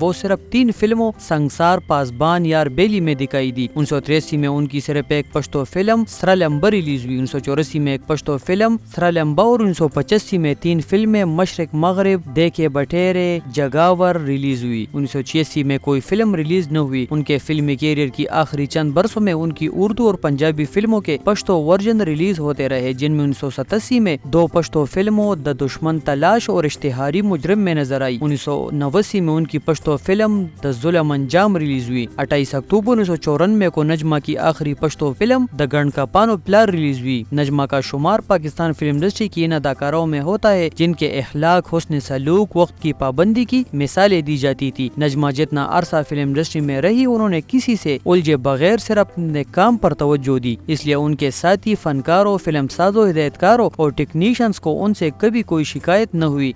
وہ صرف 3 فلموں سنگسار، پاسبان، یار بیلی میں دکھائی دی۔ 1983 میں ان کی صرف ایک پشتو فلم سرالمبا ریلیز ہوئی۔ 1984 میں ایک پشتو فلم سرالمبا اور 1985 میں 3 فلمیں مشرق مغرب، دیکھے بٹیرے، جگاور ریلیز ہوئی۔ 1986 میں کوئی فلم ریلیز نہ ہوئی۔ ان کے فلمی کیریئر کی آخری چند برسوں میں ان کی اردو اور پنجابی فلموں کے پشتو ورژن ریلیز ہوتے رہے، جن میں 1987 میں 2 پشتو فلموں دا دشمن تلاش اور اشتہاری مجرم میں نظر آئی۔ 1989 میں ان کی پشتو فلم دا ظلم انجام ریلیز ہوئی۔ 28 اکتوبر 1994 کو نجمہ کی آخری پشتو فلم دا گن کا پانو پلار ریلیز ہوئی۔ نجمہ کا شمار پاکستان فلم انڈسٹری کی ان اداکاروں میں ہوتا ہے جن کے اخلاق، حسن سلوک، وقت کی پابندی کی مثالیں دی جاتی تھی۔ نجمہ جتنا عرصہ فلم انڈسٹری میں رہی، انہوں نے کسی سے الجھے بغیر صرف اپنے کام پر توجہ دی، اس لیے ان کے ساتھی فنکاروں، فلم سازوں، ہدایتکاروں اور ٹیکنیشینز کو ان سے کبھی کوئی شکایت نہ ہوئی۔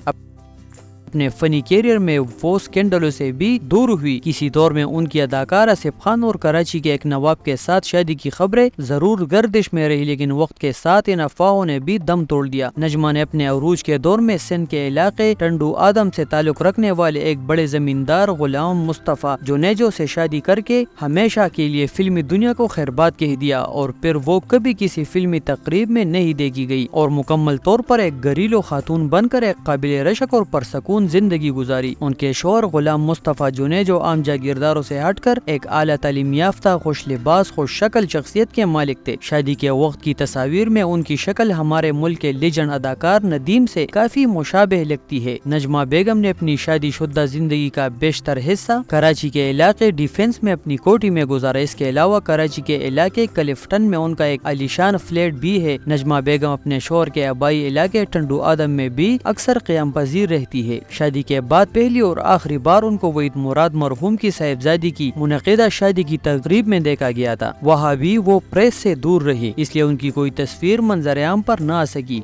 اپنے فنی کیریئر میں وہ سکینڈلوں سے بھی دور ہوئی۔ کسی دور میں ان کی اداکار آصف خان اور کراچی کے ایک نواب کے ساتھ شادی کی خبریں ضرور گردش میں رہی، لیکن وقت کے ساتھ ان افواہوں نے بھی دم توڑ دیا۔ نجمہ نے اپنے عروج کے دور میں سندھ کے علاقے ٹنڈو آدم سے تعلق رکھنے والے ایک بڑے زمیندار غلام مصطفیٰ جونیجو سے شادی کر کے ہمیشہ کے لیے فلمی دنیا کو خیرباد کہہ دیا، اور پھر وہ کبھی کسی فلمی تقریب میں نہیں دیکھی گئی اور مکمل طور پر ایک گھریلو خاتون بن کر ایک قابل رشک اور پرسکون زندگی گزاری۔ ان کے شوہر غلام مصطفیٰ جونیجو عام جاگیرداروں سے ہٹ کر ایک اعلیٰ تعلیم یافتہ، خوش لباس، خوش شکل شخصیت کے مالک تھے۔ شادی کے وقت کی تصاویر میں ان کی شکل ہمارے ملک کے لیجنڈ اداکار ندیم سے کافی مشابہ لگتی ہے۔ نجمہ بیگم نے اپنی شادی شدہ زندگی کا بیشتر حصہ کراچی کے علاقے ڈیفینس میں اپنی کوٹھی میں گزارا۔ اس کے علاوہ کراچی کے علاقے کلفٹن میں ان کا ایک عالیشان فلیٹ بھی ہے۔ نجمہ بیگم اپنے شوہر کے آبائی علاقے ٹنڈو آدم میں بھی اکثر قیام پذیر رہتی ہے۔ شادی کے بعد پہلی اور آخری بار ان کو وحید مراد مرحوم کی صاحبزادی کی منعقدہ شادی کی تقریب میں دیکھا گیا تھا۔ وہاں بھی وہ پریس سے دور رہی، اس لیے ان کی کوئی تصویر منظر عام پر نہ آ سکی۔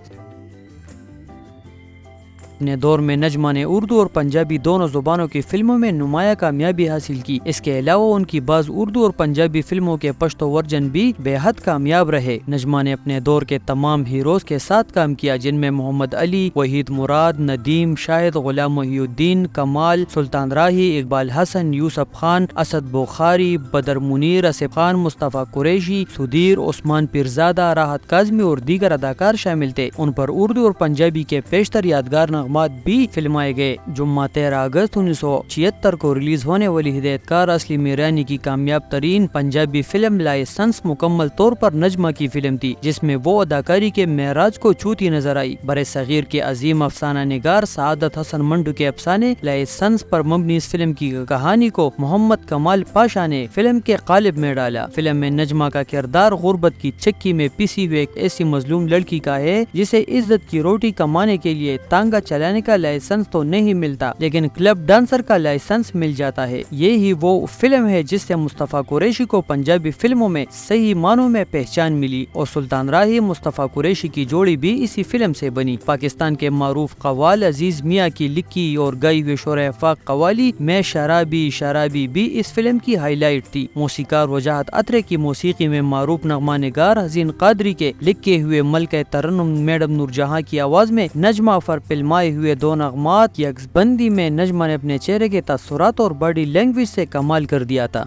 اپنے دور میں نجمہ نے اردو اور پنجابی دونوں زبانوں کی فلموں میں نمایاں کامیابی حاصل کی۔ اس کے علاوہ ان کی بعض اردو اور پنجابی فلموں کے پشتو ورژن بھی بے حد کامیاب رہے۔ نجمہ نے اپنے دور کے تمام ہیروز کے ساتھ کام کیا، جن میں محمد علی، وحید مراد، ندیم، شاہد، غلام محی الدین، کمال، سلطان راہی، اقبال حسن، یوسف خان، اسد بخاری، بدر منیر، آصف خان، مصطفیٰ قریشی، سدیر، عثمان پیرزادہ، راحت کاظمی اور دیگر اداکار شامل تھے۔ ان پر اردو اور پنجابی کے بیشتر یادگار نغمات بھی فلمائے گئے۔ جمعہ 13 اگست 1976 کو ریلیز ہونے والی ہدایتکار اصلی میرانی کی کامیاب ترین پنجابی فلم لائسنس مکمل طور پر نجمہ کی فلم تھی، جس میں وہ اداکاری کے معراج کو چھوتی نظر آئی۔ برِ صغیر کے عظیم افسانہ نگار سعادت حسن منڈو کے افسانے لائسنس پر مبنی اس فلم کی کہانی کو محمد کمال پاشا نے فلم کے قالب میں ڈالا۔ فلم میں نجمہ کا کردار غربت کی چکی میں پسی ہوئی ایک ایسی مظلوم لڑکی کا ہے جسے عزت کی روٹی کمانے کے لیے تانگا چلانے کا لائسنس تو نہیں ملتا، لیکن کلب ڈانسر کا لائسنس مل جاتا ہے۔ یہی وہ فلم ہے جس سے مصطفیٰ قریشی کو پنجابی فلموں میں صحیح معنوں میں پہچان ملی، اور سلطان راہی مصطفیٰ قریشی کی جوڑی بھی اسی فلم سے بنی۔ پاکستان کے معروف قوال عزیز میاں کی لکھی اور گائی ہوئی شور افاق قوالی میں شرابی شرابی بھی اس فلم کی ہائی لائٹ تھی۔ موسیقار وجاہت عطرے کی موسیقی میں معروف نغمہ نگار حسین قادری کے لکھے ہوئے ملکہ ترنم میڈم نور جہاں کی آواز میں نجمہ پر فلمائے ہوئے 2 نغمات کی عکس بندی میں نجمہ نے اپنے چہرے کے تاثرات اور باڈی لینگویج سے کمال کر دیا تھا۔